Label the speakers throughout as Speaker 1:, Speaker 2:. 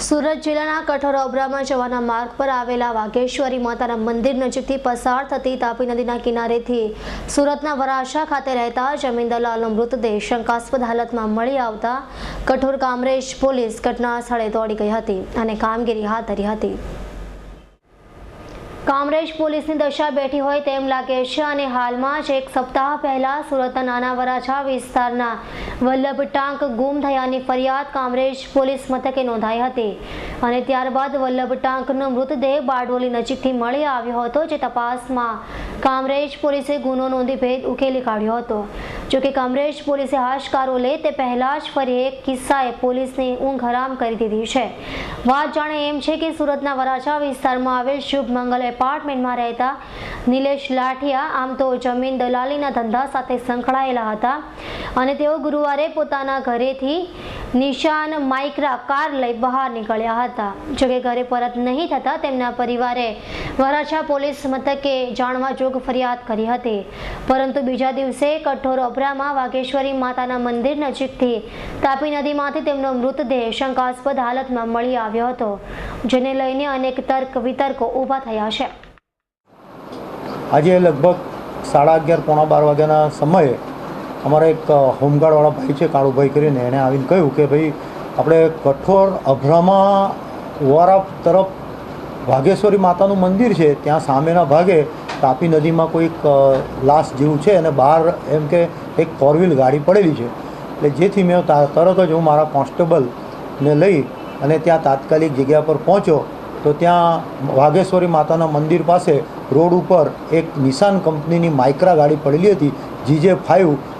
Speaker 1: સુરત જિલ્લાના કઠોર ઓબરામાં જવાના માર્ગ પર આવેલા વાઘેશ્વરી માતાના મંદિર નજીકથી પસાર થતી તાપી નદીના કિનારેથી સુરતના વરાછા ખાતે રહેતા જમીન દલાલનો મૃતદેહ શંકાસ્પદ હાલતમાં મળી આવતા કઠોર કામરેજ પોલીસ ઘટના સ્થળે દોડી ગઈ હતી અને કામગીરી હાથ ધરી હતી। કામરેજ પોલીસની દશા બેઠી હોય તેમ લાગે છે અને હાલમાં જ એક સપ્તાહ પહેલા સુરતના નાના વરાછા વિસ્તારના વલ્લભ ટાંક ગુમ થયાની ફરિયાદ કામરેજ પોલીસ મથકે નોંધાઈ હતી અને ત્યારબાદ વલ્લભ ટાંકનો મૃતદેહ બારડોલી નજીકથી મળી આવ્યો હતો, જે તપાસમાં કામરેજ પોલીસે ગુનો નોંધી ભેદ ઉકેલી કાઢ્યો હતો। જોકે કામરેજ પોલીસે હાશકારો લે તે પહેલા જ ફરી એક કિસ્સાએ પોલીસની ઊંઘ હરામ કરી દીધી છે। વાત જાણે એમ છે કે સુરતના વરાછા વિસ્તારમાં આવેલ શુભ મંગલ એપાર્ટમેન્ટમાં રહેતા નિલેશ લાઠિયા આમ તો જમીન દલાલીના ધંધા સાથે સંકળાયેલા હતા અને તેઓ ગુરુવારે પોતાના ઘરેથી નિશાન માઇક્રા કાર લઈ બહાર નીકળ્યા હતા। જોકે ઘરે પરત નહીં થતા તેમના પરિવારે વરાછા પોલીસ મથકે જાણવા જોગ ફરિયાદ કરી હતી, પરંતુ બીજા દિવસે કઠોર ઓબરામાં વાઘેશ્વરી માતાના મંદિર નજીકથી તાપી નદીમાંથી તેમનો મૃતદેહ શંકાસ્પદ હાલતમાં મળી આવ્યો હતો, જેને લઈને અનેક તર્ક વિતર્કો ઊભા થયા છે।
Speaker 2: આજે લગભગ 11:30 પોણા 12 વાગ્યાના સમયે અમારા એક હોમગાર્ડવાળા ભાઈ છે કાળુભાઈ કરીને, એણે આવીને કહ્યું કે ભાઈ આપણે કઠોર અભરામાં વોરા તરફ વાઘેશ્વરી માતાનું મંદિર છે, ત્યાં સામેના ભાગે તાપી નદીમાં કોઈક લાશ જેવું છે અને બહાર એમ કે એક 4-વ્હીલ ગાડી પડેલી છે। એટલે જેથી મેં તરત જ હું મારા કોન્સ્ટેબલને લઈ અને ત્યાં તાત્કાલિક જગ્યા પર પહોંચ્યો તો ત્યાં વાઘેશ્વરી માતાના મંદિર પાસે રોડ ઉપર એક નિશાન કંપનીની માઇક્રા ગાડી પડેલી હતી, GJ5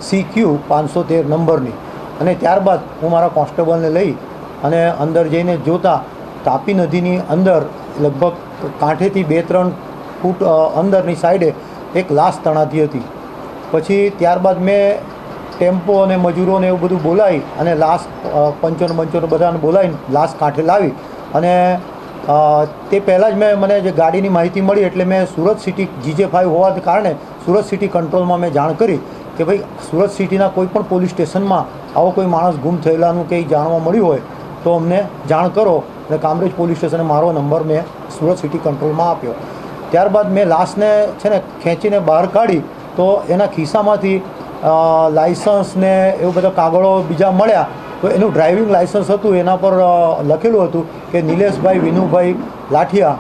Speaker 2: CQ 513 નંબરની। અને ત્યારબાદ હું મારા કોન્સ્ટેબલને લઈ અને અંદર જઈને જોતા તાપી નદીની અંદર લગભગ કાંઠેથી 2-3 ફૂટ અંદરની સાઈડે એક લાશ તણાતી હતી। પછી ત્યારબાદ મેં ટેમ્પો અને મજૂરોને એવું બધું બોલાવી અને લાશ પંચોને બધાને બોલાવીને લાશ કાંઠે લાવી અને તે પહેલાં જ મને જે ગાડીની માહિતી મળી એટલે મેં સુરત સિટી GJ5 હોવાને કારણે સુરત સિટી કંટ્રોલમાં મેં જાણ કરી કે ભાઈ સુરત સિટીના કોઈ પણ પોલીસ સ્ટેશનમાં આવો કોઈ માણસ ગુમ થયેલાનું કંઈ જાણવા મળ્યું હોય તો અમને જાણ કરો, અને કામરેજ પોલીસ સ્ટેશને મારો નંબર મેં સુરત સિટી કંટ્રોલમાં આપ્યો। ત્યારબાદ મેં લાશને છે ને ખેંચીને બહાર કાઢી તો એના ખિસ્સામાંથી લાઇસન્સ ને એવું બધા કાગળો બીજા મળ્યા, તો એનું ડ્રાઇવિંગ લાઇસન્સ હતું, એના પર લખેલું હતું કે નિલેશભાઈ વિનુભાઈ લાઠિયા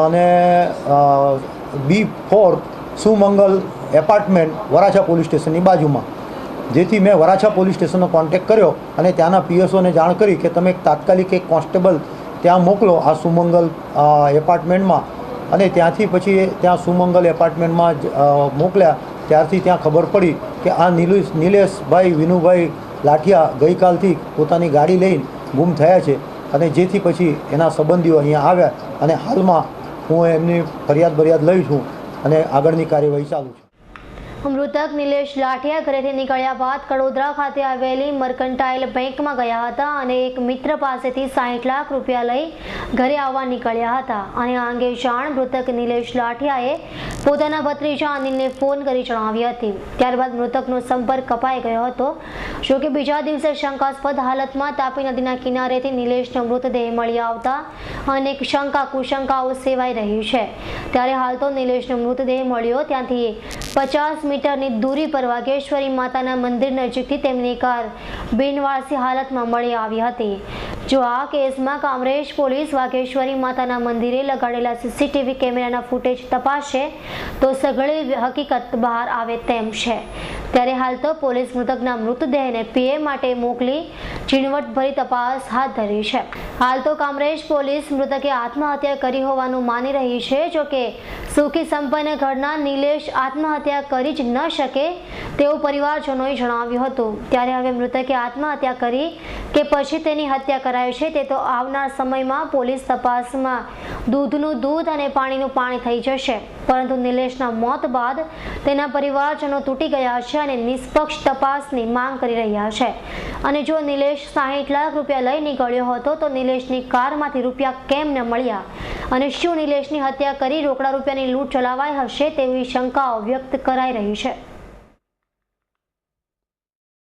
Speaker 2: અને B4 સુમંગલ એપાર્ટમેન્ટ વરાછા પોલીસ સ્ટેશનની બાજુમાં। જેથી મેં વરાછા પોલીસ સ્ટેશનનો કોન્ટેક્ટ કર્યો અને ત્યાંના PSOને જાણ કરી કે તમે તાત્કાલિક એક કોન્સ્ટેબલ ત્યાં મોકલો આ સુમંગલ એપાર્ટમેન્ટમાં, અને ત્યાંથી પછી ત્યાં સુમંગલ એપાર્ટમેન્ટમાં મોકલ્યા। ત્યારથી ત્યાં ખબર પડી કે આ નિલેશભાઈ વિનુભાઈ લાઠિયા ગઈકાલથી પોતાની ગાડી લઈને ગુમ થયા છે, અને જેથી પછી એના સંબંધીઓ અહીંયા આવ્યા અને હાલમાં હું એમની ફરિયાદ લઈ છું અને આગળની કાર્યવાહી ચાલુ છે।
Speaker 1: મૃતક નિલેશ લાઠિયા ઘરેથી નીકળ્યા બાદ કડોદરા ખાતે આવેલી મર્કન્ટાઇલ બેંકમાં ગયા હતા અને એક મિત્ર પાસેથી 60 લાખ રૂપિયા લઈ ઘરે આવવા નીકળ્યા હતા અને આ અંગે જાણ મૃતક નિલેશ લાઠિયાએ પોતાના ભત્રીજા અનિલને ફોન કરી જણાવી હતી। ત્યારબાદ મૃતકનો સંપર્ક કપાઈ ગયો હતો। જોકે બીજા દિવસે શંકાસ્પદ હાલતમાં તાપી નદીના કિનારેથી નિલેશનો મૃતદેહ મળી આવતા અનેક શંકા કુશંકાઓ સેવાઈ રહી છે। ત્યારે હાલ તો નિલેશનો મૃતદેહ મળ્યો ત્યાંથી 50 મીટરની દૂરી પર વાઘેશ્વરી માતાના મંદિર નજીકથી તેમની કાર બિનવારસી હાલતમાં મળી આવી હતી। જો આ કેસમાં કામરેજ પોલીસ વાઘેશ્વરી માતાના મંદિરે લગાડેલા CCTV કેમેરાના ફૂટેજ તપાસશે તો સઘળી હકીકત બહાર આવે તેમ છે। ત્યારે હાલ તો પોલીસ મૃતકના મૃતદેહને PA માટે મોકલી ઝીણવટભરી તપાસ હાથ ધરી છે। હાલ તો કામરેજ પોલીસ મૃતકે આત્મહત્યા કરી હોવાનું માની રહી છે। જોકે સુખી સંપન્ન ઘરના નિલેશ આત્મહત્યા કરી જ ન શકે તેવું પરિવારજનોએ જણાવ્યું હતું। ત્યારે હવે મૃતકે આત્મહત્યા કરી કે પછી તેની હત્યા કરાઈ છે તે તો આવનાર સમયમાં પોલીસ તપાસમાં દૂધનું દૂધ અને પાણીનું પાણી થઈ જશે, પરંતુ નિલેશના મોત બાદ તેના પરિવારજનો તૂટી ગયા છે અને નિષ્પક્ષ તપાસની માંગ કરી રહ્યા છે। અને જો નિલેશ 60 લાખ રૂપિયા લઈ નીકળ્યો હતો તો નિલેશની કારમાંથી રૂપિયા કેમ ન મળ્યા અને શું નિલેશની હત્યા કરી રોકડા રૂપિયાની લૂંટ ચલાવાઈ હશે તેવી શંકાઓ વ્યક્ત કરાઈ રહી છે।